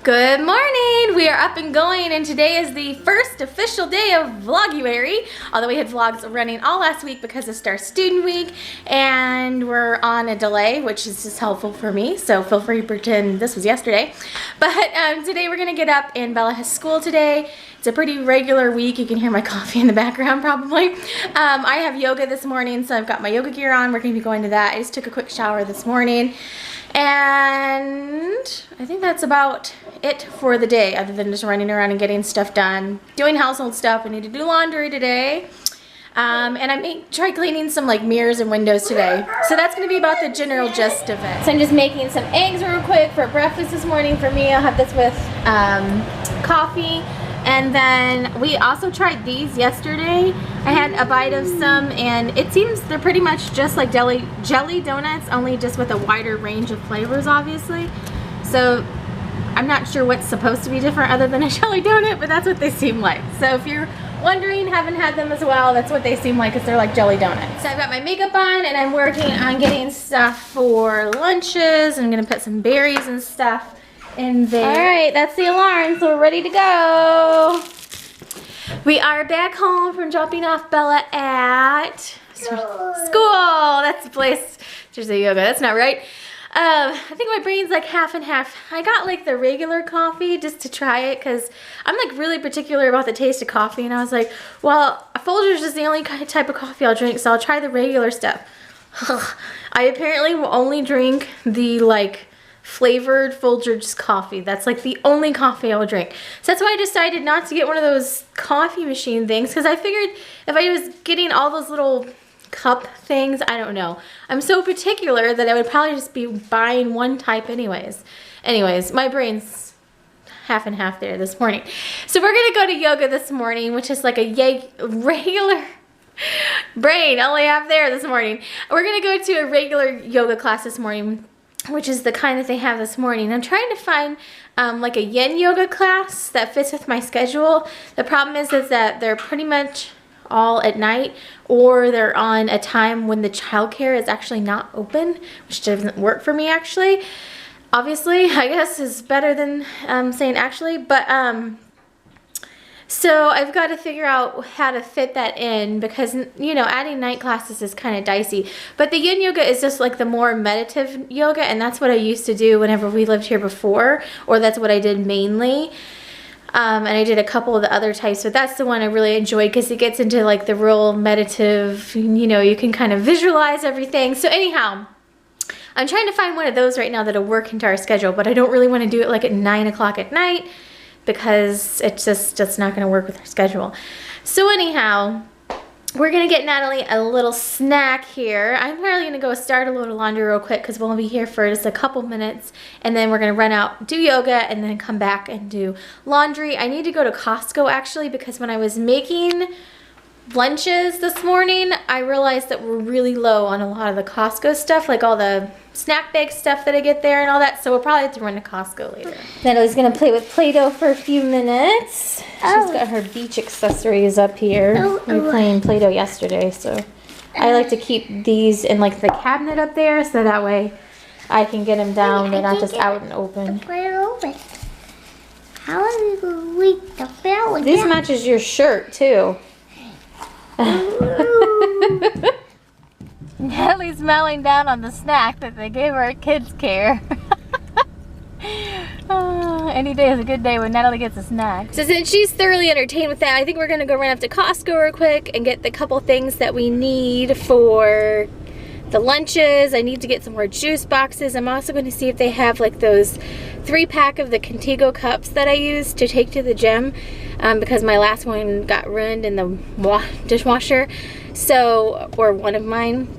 Good morning! We are up and going, and today is the first official day of Vloguary. Although we had vlogs running all last week because it's our student week, and we're on a delay, which is just helpful for me, so feel free to pretend this was yesterday. But today we're gonna get up, and Bella has school today. It's a pretty regular week. You can hear my coffee in the background probably. I have yoga this morning, so I've got my yoga gear on. We're gonna be going to that. I just took a quick shower this morning. And I think that's about it for the day, other than just running around and getting stuff done. Doing household stuff. I need to do laundry today. And I may try cleaning some like mirrors and windows today. So that's going to be about the general gist of it. So I'm just making some eggs real quick for breakfast this morning for me. I'll have this with coffee. And then we also tried these yesterday. I had a bite of some, and it seems they're pretty much just like jelly donuts, only just with a wider range of flavors, obviously. So I'm not sure what's supposed to be different other than a jelly donut, but that's what they seem like. So if you're wondering, haven't had them as well, that's what they seem like, because they're like jelly donuts. So I've got my makeup on, and I'm working on getting stuff for lunches. I'm gonna put some berries and stuff in there. All right, that's the alarm, so we're ready to go. We are back home from dropping off Bella at school. That's the place. There's a yoga. That's not right. I think my brain's like half and half. I got like the regular coffee just to try it because I'm like really particular about the taste of coffee, and I was like, well, Folgers is the only type of coffee I'll drink, so I'll try the regular stuff. I apparently will only drink the like flavored Folgers coffee. That's like the only coffee I will drink. So that's why I decided not to get one of those coffee machine things, because I figured if I was getting all those little cup things, I don't know. I'm so particular that I would probably just be buying one type anyways. Anyways, my brain's half and half there this morning. So we're gonna go to yoga this morning, which is like a regular brain only half there this morning. We're gonna go to a regular yoga class this morning, which is the kind that they have this morning. I'm trying to find like a yin yoga class that fits with my schedule. The problem is that they're pretty much all at night, or they're on a time when the childcare is actually not open, which doesn't work for me actually. Obviously, I guess is better than saying actually, but so I've got to figure out how to fit that in, because, you know, adding night classes is kind of dicey. But the yin yoga is just like the more meditative yoga, and that's what I used to do whenever we lived here before, or that's what I did mainly. And I did a couple of the other types, but that's the one I really enjoyed because it gets into like the real meditative, you know, you can kind of visualize everything. So anyhow, I'm trying to find one of those right now that'll work into our schedule, but I don't really want to do it like at 9 o'clock at night, because it's just not going to work with our schedule. So anyhow, we're going to get Natalie a little snack here. I'm probably going to go start a load of laundry real quick because we'll be here for just a couple minutes, and then we're going to run out, do yoga, and then come back and do laundry. I need to go to Costco actually, because when I was making lunches this morning, I realized that we're really low on a lot of the Costco stuff, like all the snack bag stuff that I get there and all that, so we'll probably have to run to Costco later. Natalie's gonna play with Play-Doh for a few minutes. She's got her beach accessories up here. We were playing Play-Doh yesterday, so I like to keep these in like the cabinet up there, so that way I can get them down. They're not just out and open. This matches your shirt too. Natalie's smelling down on the snack that they gave her at kids care. Any day is a good day when Natalie gets a snack. So since she's thoroughly entertained with that, I think we're gonna go run up to Costco real quick and get the couple things that we need for the lunches. I need to get some more juice boxes. I'm also going to see if they have like those 3-pack of the Contigo cups that I use to take to the gym, because my last one got ruined in the dishwasher, so, or one of mine.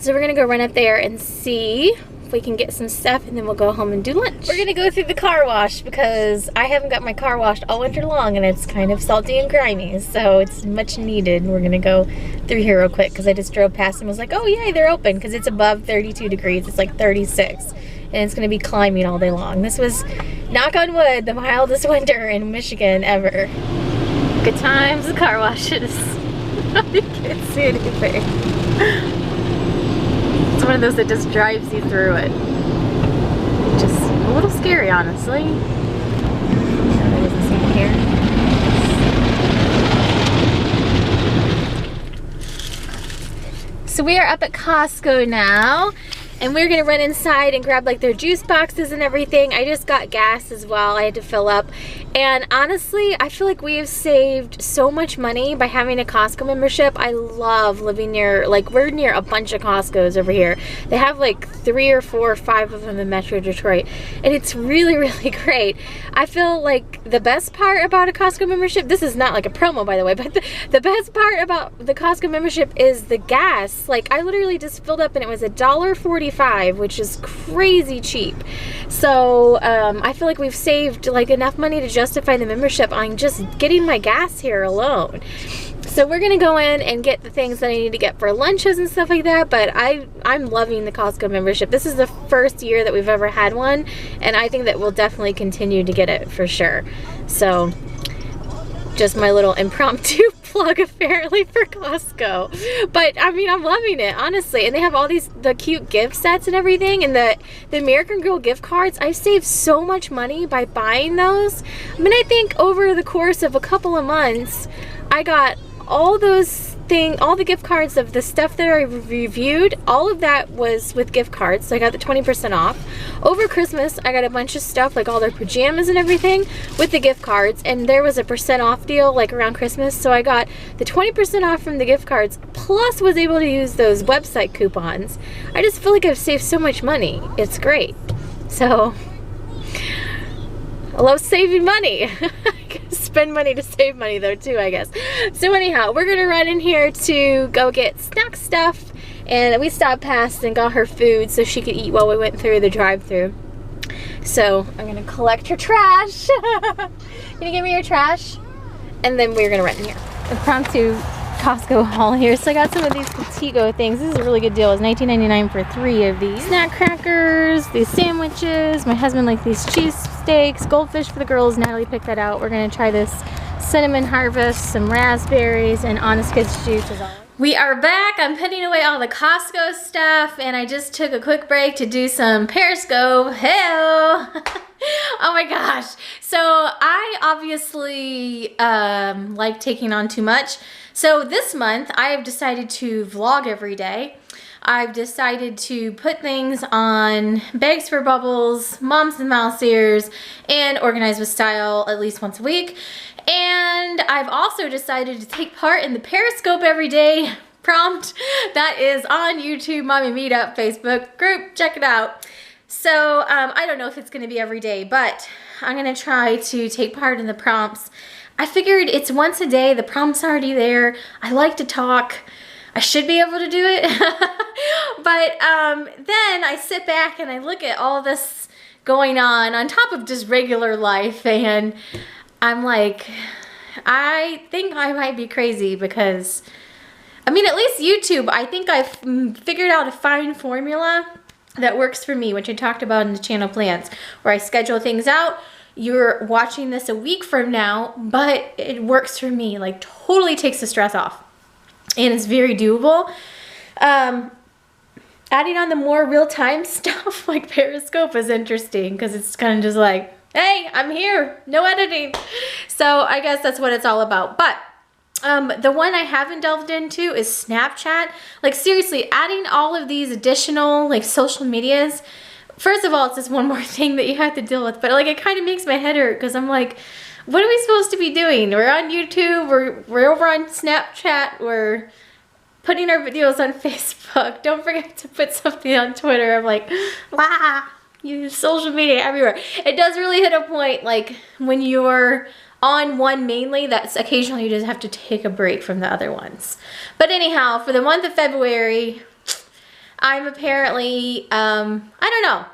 So we're gonna go run up there and see if we can get some stuff, and then we'll go home and do lunch. We're gonna go through the car wash because I haven't got my car washed all winter long, and it's kind of salty and grimy, so it's much needed. We're gonna go through here real quick because I just drove past and was like, oh yay, they're open, because it's above 32 degrees. It's like 36, and it's gonna be climbing all day long. This was, knock on wood, the mildest winter in Michigan ever. Good times, the car wash is. You can't see anything. It's one of those that just drives you through it. Just a little scary, honestly. So we are up at Costco now, and we're gonna run inside and grab like their juice boxes and everything. I just got gas as well. I had to fill up. And honestly, I feel like we have saved so much money by having a Costco membership. I love living near, like we're near a bunch of Costco's over here. They have like 3 or 4 or 5 of them in Metro Detroit. And it's really, really great. I feel like the best part about a Costco membership, this is not like a promo by the way, but the best part about the Costco membership is the gas. Like I literally just filled up and it was $1.45, which is crazy cheap. So I feel like we've saved like enough money to justify the membership on just getting my gas here alone. So we're gonna go in and get the things that I need to get for lunches and stuff like that, but I'm loving the Costco membership. This is the first year that we've ever had one, and I think that we'll definitely continue to get it for sure. So just my little impromptu plug apparently for Costco. But I mean, I'm loving it, honestly. And they have all the cute gift sets and everything, and the American Girl gift cards. I've saved so much money by buying those. I mean, I think over the course of a couple of months, I got all the gift cards of the stuff that I reviewed. All of that was with gift cards, so I got the 20% off. Over Christmas, I got a bunch of stuff, like all their pajamas and everything, with the gift cards, and there was a % off deal like around Christmas, so I got the 20% off from the gift cards, plus was able to use those website coupons. I just feel like I've saved so much money. It's great. So I love saving money. Spend money to save money though too, I guess. So anyhow, we're gonna run in here to go get snack stuff, and we stopped past and got her food so she could eat while we went through the drive-thru. So I'm gonna collect her trash. Can you give me your trash? And then we're gonna run in here. Impromptu Costco haul here. So I got some of these Contigo things. This is a really good deal. It's $19.99 for 3 of these. Snack crackers, these sandwiches. My husband liked these cheese steaks, goldfish for the girls. Natalie picked that out. We're gonna try this cinnamon harvest, some raspberries, and Honest Kids juice as always. We are back. I'm putting away all the Costco stuff, and I just took a quick break to do some Periscope. Hell. Oh my gosh. So I obviously like taking on too much. So this month I have decided to vlog every day. I've decided to put things on Bags for Bubbles, Moms and Mouse Ears, and Organize with Style at least once a week. And I've also decided to take part in the Periscope every day prompt that is on YouTube, Mommy Meetup, Facebook group. Check it out. So I don't know if it's going to be every day, but I'm going to try to take part in the prompts. I figured it's once a day. The prompt's already there. I like to talk. I should be able to do it. But then I sit back and I look at all this going on top of just regular life, and I'm like, I think I might be crazy because, I mean, at least YouTube, I think I've figured out a fine formula that works for me, which I talked about in the channel plans, where I schedule things out. You're watching this a week from now, but it works for me, like totally takes the stress off. And it's very doable. Adding on the more real-time stuff like Periscope is interesting because it's kind of just like, hey, I'm here, no editing. So I guess that's what it's all about. But the one I haven't delved into is Snapchat. Like seriously, adding all of these additional like social medias, first of all, it's just one more thing that you have to deal with, but like it kind of makes my head hurt because I'm like, what are we supposed to be doing? We're on YouTube, we're over on Snapchat, we're putting our videos on Facebook. Don't forget to put something on Twitter. I'm like, wow, you use social media everywhere. It does really hit a point like when you're on one mainly, that's occasionally you just have to take a break from the other ones. But anyhow, for the month of February, I'm apparently, I don't know.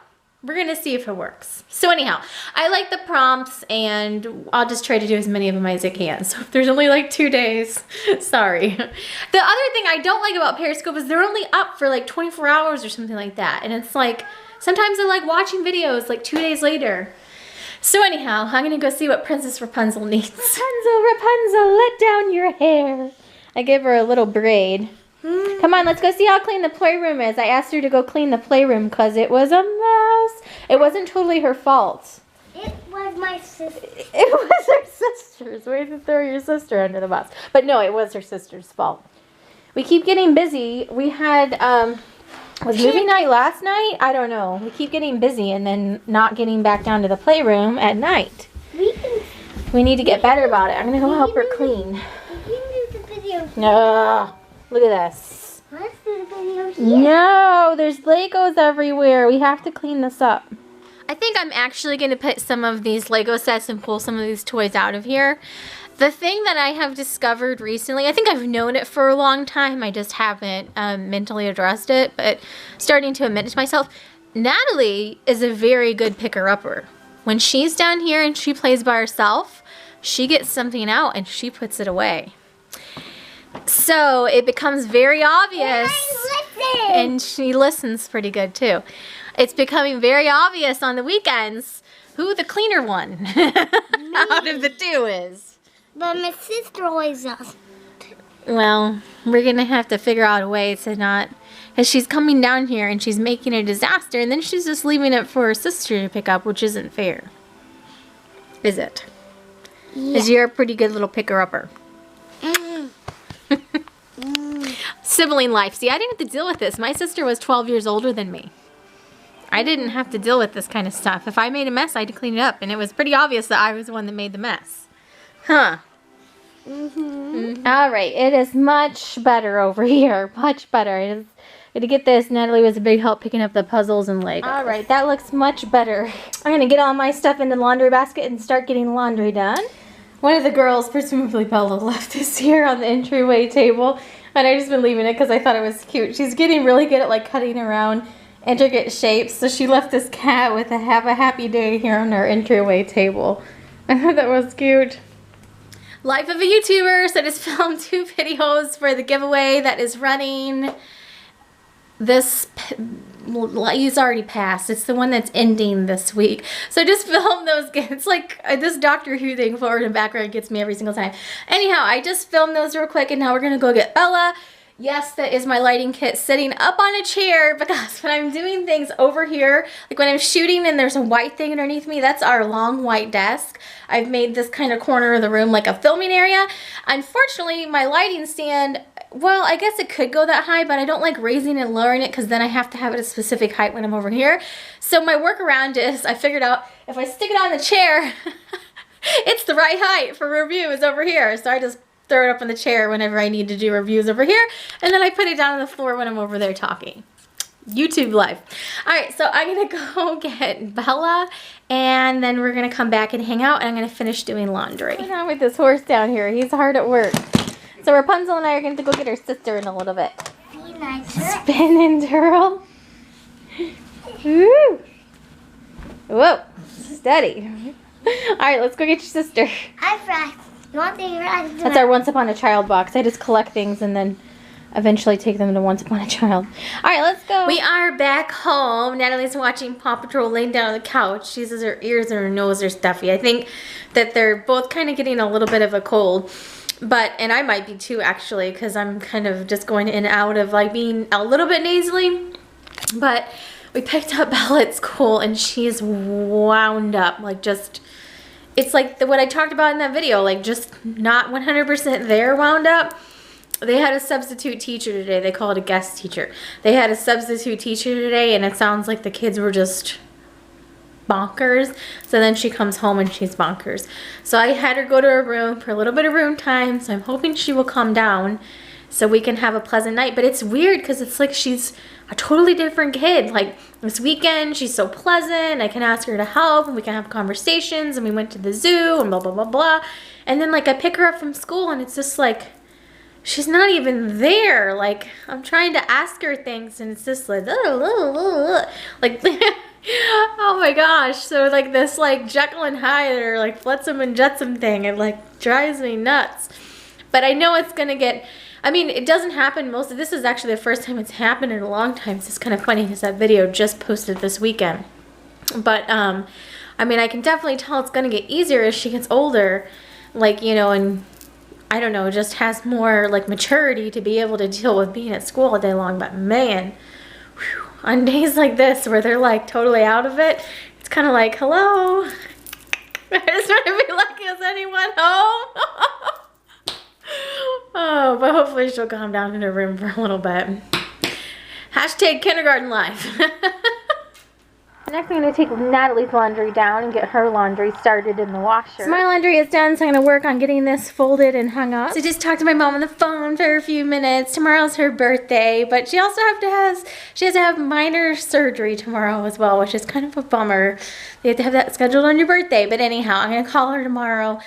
We're gonna see if it works. So anyhow, I like the prompts and I'll just try to do as many of them as I can. So if there's only like 2 days, sorry. The other thing I don't like about Periscope is they're only up for like 24 hours or something like that. And it's like, sometimes I like watching videos like 2 days later. So anyhow, I'm gonna go see what Princess Rapunzel needs. Rapunzel, Rapunzel, let down your hair. I give her a little braid. Come on, let's go see how clean the playroom is. I asked her to go clean the playroom because it was a mess. It wasn't totally her fault. It was my sister. It was her sister's. Way to throw your sister under the bus. But no, it was her sister's fault. We keep getting busy. We had, was movie night last night? I don't know. We keep getting busy and then not getting back down to the playroom at night. We need to get better about it. I'm going to go help her clean. No, look at this. Let's do the video here. No, there's Legos everywhere. We have to clean this up. I think I'm actually going to put some of these Lego sets and pull some of these toys out of here. The thing that I have discovered recently, I think I've known it for a long time, I just haven't mentally addressed it, but starting to admit it to myself, Natalie is a very good picker-upper. When she's down here and she plays by herself, she gets something out and she puts it away. So it becomes very obvious, and she listens pretty good too. It's becoming very obvious on the weekends who the cleaner one out of the two is. But my sister always does. Well, we're going to have to figure out a way to not, because she's coming down here and she's making a disaster, and then she's just leaving it for her sister to pick up, which isn't fair. Is it? Yeah. Because you're a pretty good little picker-upper. Sibling life. See, I didn't have to deal with this. My sister was 12 years older than me. I didn't have to deal with this kind of stuff. If I made a mess, I had to clean it up, and it was pretty obvious that I was the one that made the mess. Huh. All right, it is much better over here. Much better. It is. To get this, Natalie was a big help picking up the puzzles and Legos. All right, that looks much better. I'm gonna get all my stuff in the laundry basket and start getting laundry done. One of the girls, presumably Bella, left this here on the entryway table, and I just been leaving it because I thought it was cute. She's getting really good at like cutting around intricate shapes, so she left this cat with a "Have a happy day" here on our entryway table. I thought that was cute. Life of a YouTuber, so I just filmed 2 videos for the giveaway that is running. This he's already passed. It's the one that's ending this week. So just film those. It's like this Doctor Who thing forward and backward gets me every single time. Anyhow, I just filmed those real quick, and now we're gonna go get Bella. Yes, that is my lighting kit sitting up on a chair, because when I'm doing things over here, like when I'm shooting and there's a white thing underneath me, that's our long white desk. I've made this kind of corner of the room like a filming area. Unfortunately, my lighting stand, well, I guess it could go that high, but I don't like raising and lowering it because then I have to have it a specific height when I'm over here. So my workaround is, I figured out if I stick it on the chair, it's the right height for reviews over here. So I just throw it up on the chair whenever I need to do reviews over here, and then I put it down on the floor when I'm over there talking. YouTube life. Alright, so I'm gonna go get Bella, and then we're gonna come back and hang out, and I'm gonna finish doing laundry. What's wrong with this horse down here? He's hard at work. So Rapunzel and I are going to go get her sister in a little bit. Be nicer. Spin and twirl. Woo! Whoa, steady. Alright, let's go get your sister. That's our Once Upon a Child box. I just collect things and then eventually take them to Once Upon a Child. Alright, let's go. We are back home. Natalie's watching Paw Patrol laying down on the couch. She says her ears and her nose are stuffy. I think that they're both kind of getting a little bit of a cold. And I might be too, actually, because I'm kind of just going in and out of like being a little bit nasally. But we picked up Bella at school, and she's wound up, like just, it's like what I talked about in that video, like just not 100% there wound up. They had a substitute teacher today. They call it a guest teacher. They had a substitute teacher today, and it sounds like the kids were just bonkers. So then she comes home and she's bonkers. So I had her go to her room for a little bit of room time. So I'm hoping she will calm down so we can have a pleasant night. But it's weird because it's like she's a totally different kid. Like this weekend, she's so pleasant. I can ask her to help and we can have conversations, and we went to the zoo and blah, blah, blah, blah. And then like I pick her up from school, and it's just like, she's not even there. Like I'm trying to ask her things, and it's just like, like oh my gosh. So like this like Jekyll and Hyde or like Flotsam and Jetsam thing, it like drives me nuts. But I know it's gonna get, I mean, it doesn't happen most of, this is actually the first time it's happened in a long time. So it's kind of funny because that video just posted this weekend. But I mean, I can definitely tell it's gonna get easier as she gets older, like, you know, and I don't know, just has more like maturity to be able to deal with being at school all day long. But man, whew, on days like this where they're like totally out of it, it's kind of like, hello, I just want to be like, is anyone home? Oh, but hopefully she'll calm down in her room for a little bit. Hashtag kindergarten life. Next, I'm going to take Natalie's laundry down and get her laundry started in the washer. So my laundry is done, so I'm going to work on getting this folded and hung up. So I just talked to my mom on the phone for a few minutes. Tomorrow's her birthday, but she also has to have minor surgery tomorrow as well, which is kind of a bummer. You have to have that scheduled on your birthday. But anyhow, I'm going to call her tomorrow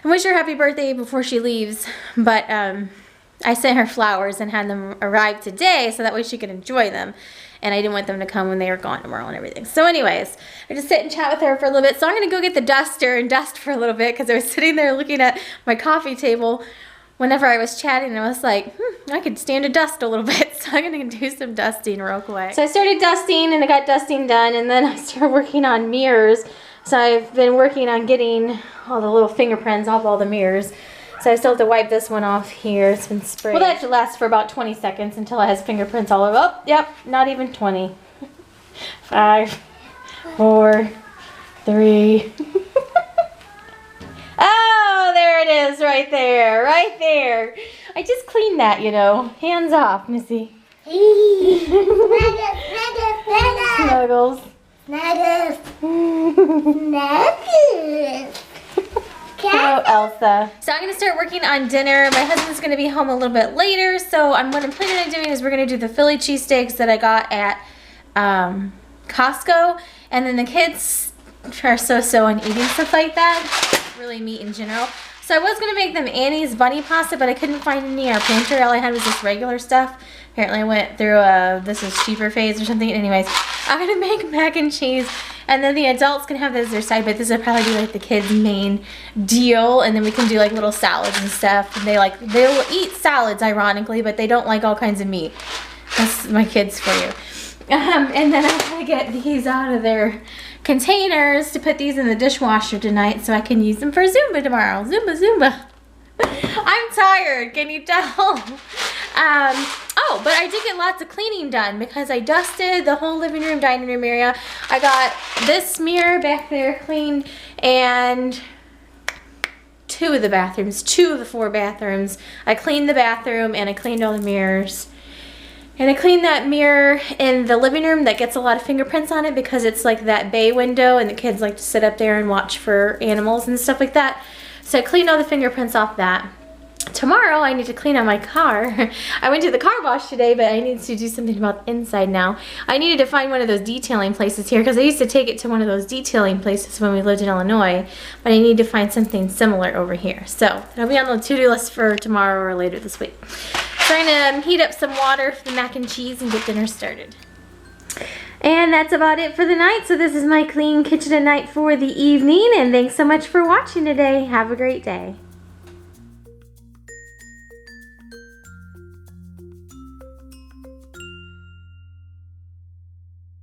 and wish her happy birthday before she leaves. But I sent her flowers and had them arrive today so that way she could enjoy them. And I didn't want them to come when they were gone tomorrow and everything. So anyways, I just sit and chat with her for a little bit. So I'm going to go get the duster and dust for a little bit because I was sitting there looking at my coffee table whenever I was chatting. And I was like, I could stand to dust a little bit. So I'm going to do some dusting real quick. So I started dusting and I got dusting done. And then I started working on mirrors. So I've been working on getting all the little fingerprints off all the mirrors. So I still have to wipe this one off here. It's been sprayed. Well, that should last for about 20 seconds until it has fingerprints all over. Oh, yep, not even 20. 5, 4, 3. Oh, there it is right there, right there. I just cleaned that, you know. Hands off, Missy. Snuggles. Hello, Elsa. So I'm going to start working on dinner. My husband's going to be home a little bit later. So what I'm planning on doing is we're going to do the Philly cheesesteaks that I got at Costco. And then the kids are so on eating stuff like that. Really meat in general. So I was going to make them Annie's bunny pasta, but I couldn't find any in our pantry. All I had was this regular stuff. Apparently I went through this is cheaper phase or something. Anyways, I'm going to make mac and cheese. And then the adults can have this as their side, but this would probably be like the kids' main deal. And then we can do like little salads and stuff. And they'll eat salads, ironically, but they don't like all kinds of meat. That's my kids for you. And then I'm gonna get these out of their containers to put these in the dishwasher tonight so I can use them for Zumba tomorrow. Zumba. I'm tired, can you tell? Oh, but I did get lots of cleaning done because I dusted the whole living room, dining room area. I got this mirror back there cleaned and 2 of the bathrooms, 2 of the 4 bathrooms. I cleaned the bathroom and I cleaned all the mirrors. And I cleaned that mirror in the living room that gets a lot of fingerprints on it because it's like that bay window and the kids like to sit up there and watch for animals and stuff like that. So I cleaned all the fingerprints off that. Tomorrow I need to clean out my car. I went to the car wash today, but I need to do something about the inside now. I needed to find one of those detailing places here because I used to take it to one of those detailing places when we lived in Illinois, but I need to find something similar over here. So that'll be on the to-do list for tomorrow or later this week. So I'm going to heat up some water for the mac and cheese and get dinner started. And that's about it for the night. So this is my clean kitchen at night for the evening. And thanks so much for watching today. Have a great day.